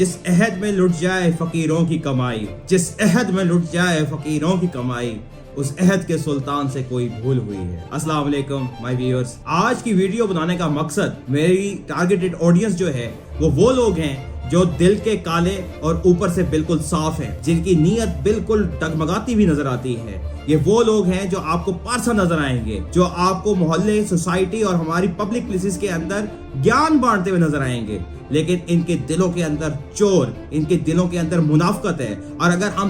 जिस अहद में लुट जाए फकीरों की कमाई, जिस अहद में लुट जाए फकीरों की कमाई, उस अहद के सुल्तान से कोई भूल हुई है। अस्सलाम वालेकुम माय व्यूअर्स। आज की वीडियो बनाने का मकसद, मेरी टारगेटेड ऑडियंस जो है वो लोग हैं जो दिल के काले और ऊपर से बिल्कुल साफ हैं, जिनकी नीयत बिल्कुल डगमगाती भी नजर आती है। ये वो लोग हैं जो आपको पारसा नजर आएंगे, जो आपको मोहल्ले, सोसाइटी और हमारी पब्लिक प्लेसेस के अंदर ज्ञान बांटते हुए नजर आएंगे, लेकिन इनके दिलों के अंदर चोर, इनके दिलों के अंदर मुनाफकत है। और अगर हम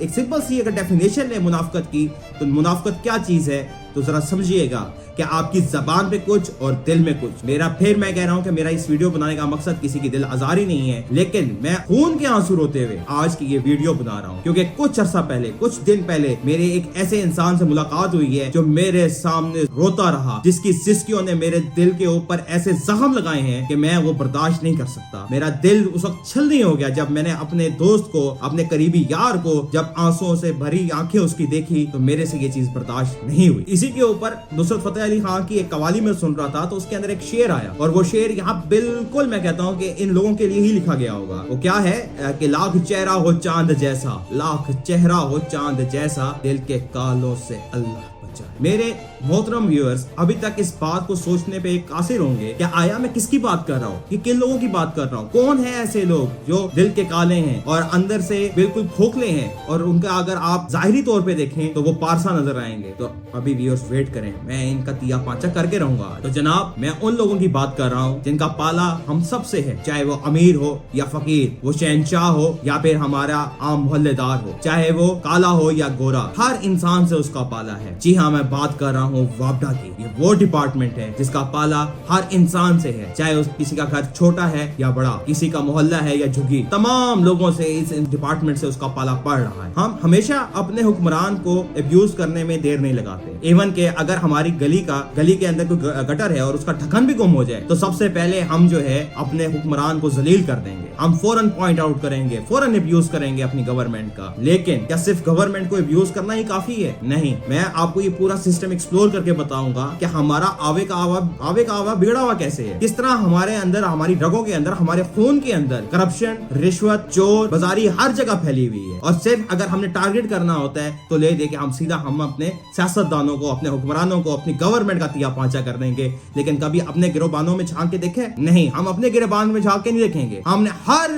एक सिंपल सी अगर डेफिनेशन लें मुनाफकत की, तो मुनाफकत क्या चीज है तो जरा समझिएगा कि आपकी जबान पे कुछ और दिल में कुछ। मैं कह रहा हूं कि मेरा इस वीडियो बनाने का मकसद किसी की दिल आजारी नहीं है, लेकिन मैं खून के आंसू रोते हुए आज की ये वीडियो बना रहा हूं, क्योंकि कुछ अर्सा पहले, कुछ दिन पहले मेरे एक ऐसे इंसान से मुलाकात हुई है जो मेरे सामने रोता रहा, जिसकी सिस्कियों ने मेरे दिल के ऊपर ऐसे जख्म लगाए हैं कि मैं वो बर्दाश्त नहीं कर सकता। मेरा दिल उस वक्त छलनी हो गया जब मैंने अपने दोस्त को, अपने करीबी यार को, जब आंसुओं से भरी आंखें उसकी देखी, तो मेरे से ये चीज बर्दाश्त नहीं हुई। इसी के ऊपर नुसरत फतेह अली खान की एक कवाली में सुन रहा था, तो उसके अंदर एक शेर आया, और वो शेर यहाँ बिल्कुल मैं कहता हूँ कि इन लोगों के लिए ही लिखा गया होगा। वो क्या है कि लाख चेहरा हो चांद जैसा, लाख चेहरा हो चांद जैसा, दिल के कालों से अल्लाह बचाए। मेरे मोहतरम व्यूअर्स, अभी तक इस बात को सोचने पे कासिर होंगे कि आया मैं किसकी बात कर रहा हूँ, कि किन लोगों की बात कर रहा हूँ। कौन है ऐसे लोग जो दिल के काले हैं और अंदर से बिल्कुल खोखले हैं, और उनका अगर आप जाहिरी तौर पे देखें तो वो पारसा नजर आएंगे। तो अभी व्यूअर्स वेट करें, मैं इनका तिया पांचा करके रहूंगा। तो जनाब, मैं उन लोगों की बात कर रहा हूँ जिनका पाला हम सब से है, चाहे वो अमीर हो या फकीर, वो शहंशाह हो या फिर हमारा आम मोहल्लेदार हो, चाहे वो काला हो या गोरा, हर इंसान से उसका पाला है। जी हाँ, मैं बात कर रहा हूँ वापडा की। ये वो डिपार्टमेंट है जिसका पाला हर इंसान से है, चाहे किसी का घर छोटा है या बड़ा, किसी का मोहल्ला है या झुग्गी, तमाम लोगों से इस डिपार्टमेंट से उसका पाला पड़ रहा है। हम हमेशा अपने हुक्मरान को अब्यूज करने में देर नहीं लगाते। इवन के अगर हमारी गली के अंदर कोई गटर है और उसका ढक्कन भी गुम हो जाए, तो सबसे पहले हम जो है अपने हुक्मरान को जलील कर देंगे, हम फौरन पॉइंट आउट करेंगे, फौरन अब्यूज करेंगे अपनी गवर्नमेंट का। लेकिन क्या सिर्फ गवर्नमेंट को अब्यूज करना ही काफी है? नहीं, मैं आपको ये पूरा सिस्टम एक्सप्लोर करके बताऊंगा कि हमारा आवे का आवा बिगड़ा हुआ कैसे है, किस तरह हमारे अंदर, हमारी रगों के अंदर, हमारे खून के अंदर करप्शन, रिश्वत, चोर बाजारी हर जगह फैली हुई है। और सिर्फ अगर हमने टारगेट करना होता है तो ले दे के हम अपने सियासतदानों को, अपने हुक्मरानों को, अपनी गवर्नमेंट का तिया पांचा कर देंगे। लेकिन कभी अपने गिरोबानों में झांक के देखे? नहीं, हम अपने गिरोबान में झांक के नहीं देखेंगे। हमने हर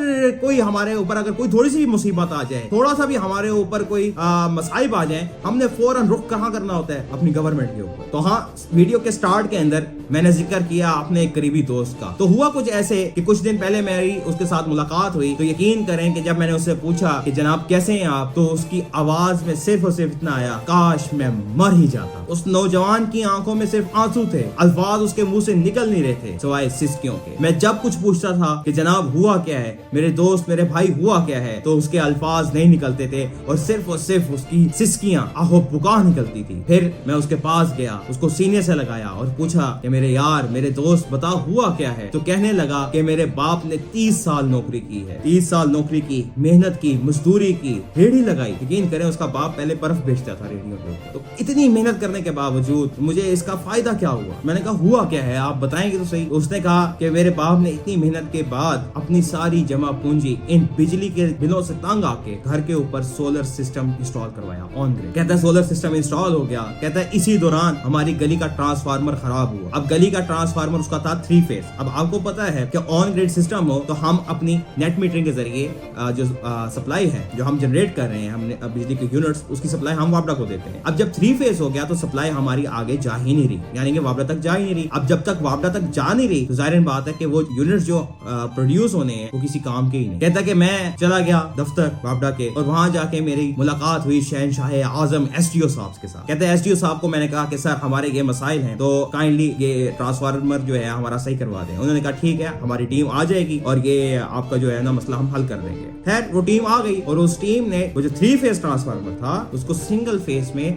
कोई हमारे ऊपर अगर कोई थोड़ी सी भी मुसीबत आ जाए, थोड़ा सा भी हमारे ऊपर कोई मसाइब आ जाए, हमने फौरन रुख कहाँ करना होता है? अपनी गवर्नमेंट के ऊपर। तो हाँ, वीडियो के स्टार्ट के अंदर मैंने जिक्र किया अपने एक करीबी दोस्त का। तो हुआ कुछ ऐसे कि कुछ दिन पहले मेरी उसके साथ मुलाकात हुई। तो यकीन करें कि जब मैंने उससे पूछा कि जनाब कैसे हैं आप, तो उसकी आवाज में सिर्फ और सिर्फ इतना आया, काश मैं मर ही जाता। उस नौजवान की आंखों में सिर्फ आंसू थे, अल्फाज उसके मुंह से निकल नहीं रहे थे सिवाय सिसकियों के। मैं जब कुछ पूछता था कि जनाब हुआ क्या है, मेरे दोस्त, मेरे भाई हुआ क्या है, तो उसके अल्फाज नहीं निकलते थे और सिर्फ उसकी सिसकियां, आहो पुकार निकलती थी। फिर मैं उसके पास गया, उसको सीने से लगाया और पूछा कि मेरे यार, मेरे दोस्त, बता हुआ क्या है। तो कहने लगा कि मेरे बाप ने 30 साल नौकरी की है, 30 साल नौकरी की, मेहनत की, मजदूरी की, रेहड़ी लगाई। यकीन करें उसका बाप पहले बर्फ बेचता था रेहड़ियों पे। तो इतनी मेहनत करने के बावजूद मुझे इसका फायदा क्या हुआ? मैंने कहा हुआ क्या है, आप बताएंगे तो सही। उसने कहा कि मेरे बाप ने इतनी मेहनत के बाद अपनी सारी जमा पूंजी इन बिजली के बिलों से तंग आके घर के ऊपर सोलर सिस्टम इंस्टॉल करवाया, ऑन ग्रिड। कहता है सोलर सिस्टम इंस्टॉल हो गया, कहता है इसी दौरान हमारी गली का ट्रांसफार्मर खराब हुआ। अब गली का ट्रांसफार्मर उसका था 3 फेज। अब आपको पता है कि ऑन ग्रिड सिस्टम हो तो हम अपनी नेट मीटरिंग के जरिए जो सप्लाई है, जो हम जनरेट कर रहे हैं, हमने बिजली के यूनिट्स, उसकी सप्लाई हम वापडा को देते हैं। अब जब 3 फेज हो गया तो सप्लाई हमारी आगे जा ही नहीं रही, यानी कि वापडा तक जा ही नहीं रही। अब जब तक वापडा तक जा नहीं रही तो जाहिर बात है कि वो यूनिट्स जो प्रोड्यूस होने हैं वो किसी काम के ही नहीं। कहता कि मैं चला गया दफ्तर वापडा के, और वहां जाके मेरी मुलाकात हुई शहंशाह आजम एसडीओ साहब के साथ। कहते हैं एसडीओ साहब को मैंने कहा कि सर हमारे ये मसाइल हैं, तो काइंडली ये ट्रांसफार्मर जो है हमारा सही करवा दें। उन्होंने कहा ठीक है, हमारी टीम आ जाएगी और ये आपका जो है ना मसला हम हल कर देंगे। खैर वो टीम आ गई और उस टीम ने वो जो 3 फेज ट्रांसफार्मर था उसको सिंगल फेज में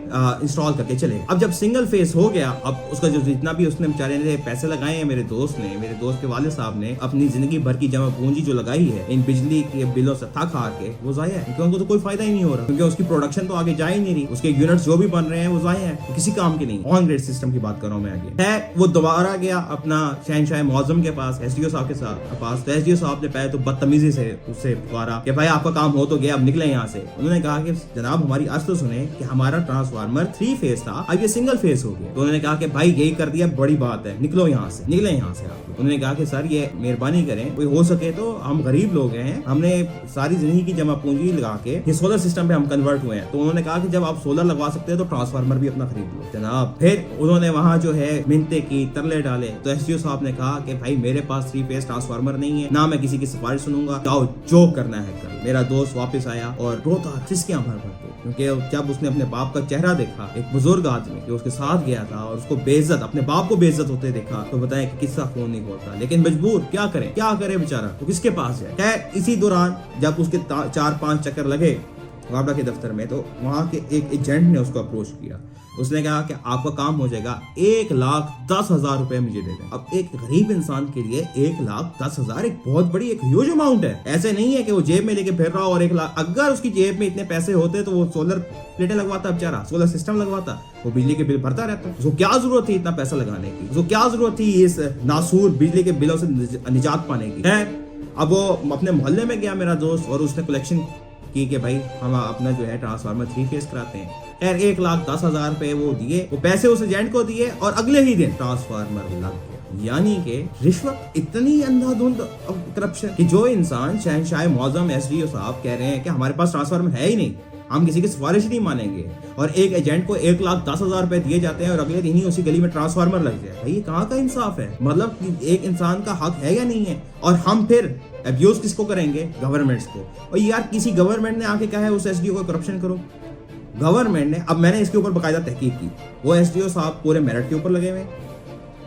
इंस्टॉल करके चले। अब जब सिंगल फेज हो गया, अब उसका जो जितना भी उसने बेचारे ने पैसे लगाए हैं, मेरे दोस्त के वाले साहब ने अपनी जिंदगी भर की जमा पूंजी जो लगाई है इन बिजली के बिलों से थक हार के, वो जाया है, क्योंकि उनको तो कोई फायदा ही नहीं हो रहा, क्योंकि उसकी प्रोडक्शन तो आगे जा ही नहीं रही, उसके यूनिट्स जो भी बन रहे हैं वो जाया है, तो किसी काम के नहीं। ऑन ग्रिड सिस्टम की बात कर रहा हूँ मैं आगे है। वो दोबारा गया अपना शहनशाह मौजम के पास, एसडीओ साहब के पास, तो एसडीओ साहब ने पहले तो बदतमीजी से उससे पुकारा कि भाई आपका काम हो तो गया, अब निकले यहाँ से। उन्होंने कहा कि जनाब हमारी अर्ज तो सुने कि हमारा ट्रांसफार्मर 3 फेज था, अब ये सिंगल फेज हो गया। तो उन्होंने कहा कि भाई यही कर दिया, बड़ी बात है, निकलो यहाँ से, निकले यहाँ से आप। उन्होंने कहा कि सर ये मेहरबानी करें, कोई हो सके तो, हम गरीब लोग हैं, हमने सारी जिंदगी की जमा पूंजी लगा के ये सोलर सिस्टम पे हम कन्वर्ट हुए हैं। तो उन्होंने कहा कि जब आप सोलर लगवा सकते हैं तो ट्रांसफार्मर भी अपना खरीद लो जनाब। फिर उन्होंने वहाँ जो है मिन्नतें की, तरले डाले, तो एसडीओ साहब ने कहा कि भाई मेरे पास 3 फेज ट्रांसफार्मर नहीं है, ना मैं किसी की सिफारिश सुनूंगा, जाओ जो करना है करो। मेरा दोस्त वापस आया और रोता चिस्कियां भर भर के, क्योंकि जब उसने अपने बाप का चेहरा देखा, एक बुजुर्ग आदमी जो उसके साथ गया था और उसको बेइज्जत, अपने बाप को बेइज्जत होते देखा, तो बताया कि किस्सा फोन नहीं खोलता, लेकिन मजबूर क्या करे बेचारा, तो किसके पास जाए। खैर इसी दौरान जब उसके 4-5 चक्कर लगे वाबड़ा के दफ्तर में, तो वहां के एक एजेंट ने उसको अप्रोच किया। उसने कहा कि आपका काम हो जाएगा, 1,10,000 रुपए मुझे दे दें। अब एक गरीब इंसान के लिए 1,10,000 एक बहुत बड़ी, एक ह्यूज अमाउंट है। ऐसे नहीं है कि वो जेब में लेके फिर रहा हो और 1 लाख, अगर उसकी जेब में इतने पैसे होते तो वो सोलर प्लेटें लगवाता, बेचारा सोलर सिस्टम लगवाता, वो बिजली के बिल भरता रहता। उसको क्या जरूरत थी इतना पैसा लगाने की, उसको क्या जरूरत थी इस नासूर बिजली के बिलों से निजात पाने की है। अब वो अपने मोहल्ले में गया मेरा दोस्त, और उसने कलेक्शन की कि भाई हम अपना जो है ट्रांसफार्मर 3 फेज कराते हैं। खैर 1,10,000 रुपए वो दिए, वो पैसे उस एजेंट को दिए, और अगले ही दिन ट्रांसफार्मर लग गया। यानी कि रिश्वत इतनी अंधाधुंध करप्शन कि जो इंसान शहनशाह मौजम एसडीओ साहब कह रहे हैं कि हमारे पास ट्रांसफार्मर है ही नहीं, हम किसी की सिफारिश नहीं मानेंगे, और एक एजेंट को 1,10,000 रुपए दिए जाते हैं और अगले दिन ही उसी गली में ट्रांसफार्मर लग जाए। भाई ये कहाँ का इंसाफ है? मतलब एक इंसान का हक है या नहीं है? और हम फिर अब्यूज किसको करेंगे? गवर्नमेंट्स को। और यार किसी गवर्नमेंट ने आके कहा है उस एसडीओ को करप्शन करो, गवर्नमेंट ने। अब मैंने इसके ऊपर बाकायदा तहकीक की, वो एसडीओ साहब पूरे मेरिट के ऊपर लगे हुए,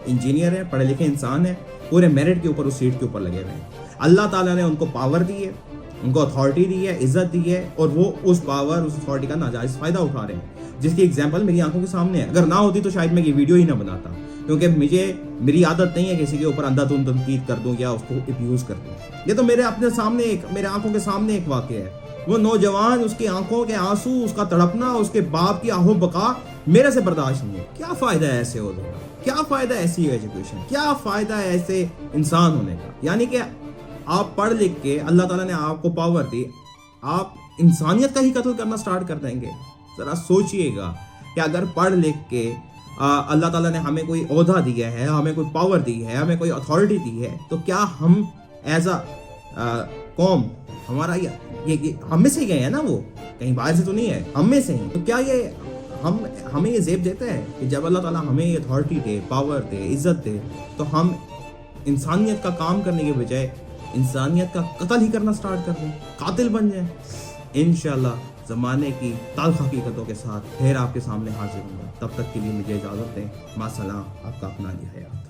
इंजीनियर है, पढ़े लिखे इंसान है, पूरे मेरिट के ऊपर उस सीट के ऊपर लगे हुए हैं। अल्लाह ताला ने उनको पावर दी है, उनको अथॉरिटी दी है, इज्जत दी है, और वो उस पावर, उस अथॉरिटी का नाजायज फायदा उठा रहे हैं, जिसकी एग्जांपल मेरी आंखों के सामने है। अगर ना होती तो शायद मैं ये वीडियो ही ना बनाता, क्योंकि मेरी आदत नहीं है किसी के ऊपर अंधाधुंध तनकीद कर दूं या उसको अब्यूज कर दूं। ये तो मेरे आंखों के सामने एक वाकया है। वो नौजवान, उसकी आंखों के आंसू, उसका तड़पना, उसके बाप की आहो बका मेरे से बर्दाश्त नहीं है। क्या फायदा है ऐसे होने का? क्या फायदा है ऐसी एजुकेशन? क्या फायदा है ऐसे इंसान होने का? यानी कि आप पढ़ लिख के, अल्लाह ताला ने आपको पावर दी, आप इंसानियत का ही कत्ल करना स्टार्ट कर देंगे। जरा सोचिएगा कि अगर पढ़ लिख के अल्लाह ताला ने हमें कोई ओहदा दिया है, हमें कोई पावर दी है, हमें कोई अथॉरिटी दी है, तो क्या हम एज अ कौम, हमारा ये हम में से ही गए हैं ना, वो कहीं बाहर से तो नहीं है, हम में से ही। तो क्या ये हमें ये ज़ेब देता है कि जब अल्लाह ताला हमें ये अथॉरिटी दे, पावर दे, इज्जत दे, तो हम इंसानियत का काम करने के बजाय इंसानियत का कत्ल ही करना स्टार्ट कर दें, कातिल बन जाए। इंशाल्लाह ज़माने की ताल्ख हकीकतों के साथ फिर आपके सामने हाजिर हूँगा। तब तक के लिए मुझे इजाज़त दें। मासलाम, आपका अपना अली हयात।